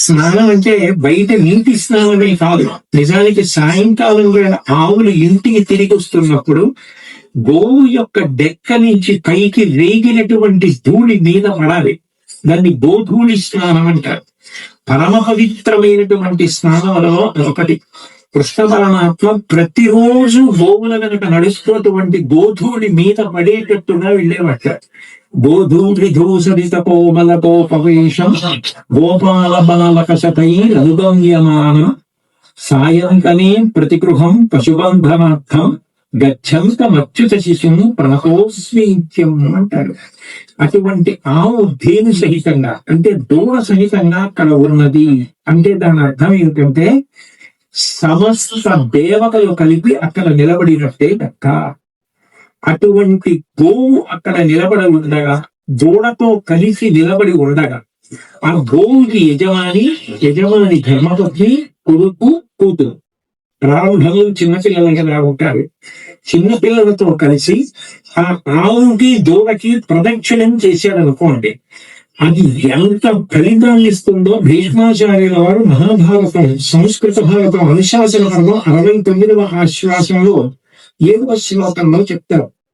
స్నానం అంటే బయట నీటి స్నానమే కాదు. నిజానికి సాయంకాలం వేళ ఆవులు ఇంటికి తిరిగి వస్తున్నప్పుడు గోవు యొక్క డెక్క నుంచి పైకి రేగినటువంటి ధూళి మీద పడాలి. దాన్ని గోధూళి స్నానం అంటారు. పరమ పవిత్రమైనటువంటి స్నానంలో ఒకటి. కృష్ణ పరమాత్మ ప్రతిరోజు గోవుల కనుక నడుస్తున్నటువంటి గోధూళి మీద పడేటట్టుగా వెళ్ళేవట. గోధూళి ధూసరిత కోమల కోపవేశం గోపాల బలకశతై అనుగమ్యమానం సాయంకనే ప్రతిగృహం పశుబంధనార్థం గచ్చంతమచ్యుత శిశుం ప్రణతోస్మీత్యం అంటారు. అటువంటి ఆవు ధేను సహితంగా అంటే దూడ సహితంగా అక్కడ ఉన్నది అంటే దాని అర్థం ఏమిటంటే సమస్త దేవతలు కలిపి అక్కడ నిలబడినట్టే లెక్క. అటువంటి గోవు అక్కడ నిలబడి ఉండగా, దూడతో కలిసి నిలబడి ఉండగా, ఆ గోవుకి యజమాని ధర్మపత్ని, కొడుకు, కూతురు. ప్రారంభంలో చిన్నపిల్లలకి ఎలా ఉంటారు. చిన్నపిల్లలతో కలిసి ఆ ఆవుకి దూడకి ప్రదక్షిణం చేశాడు అనుకోండి, అది ఎంత ఫలితాన్ని ఇస్తుందో భీష్మాచార్యుల వారు మహాభారతం సంస్కృత భారతం అనుశాసన పర్వం 69వ ఆశ్వాసంలో 7వ శ్లోకంలో చెప్తారు.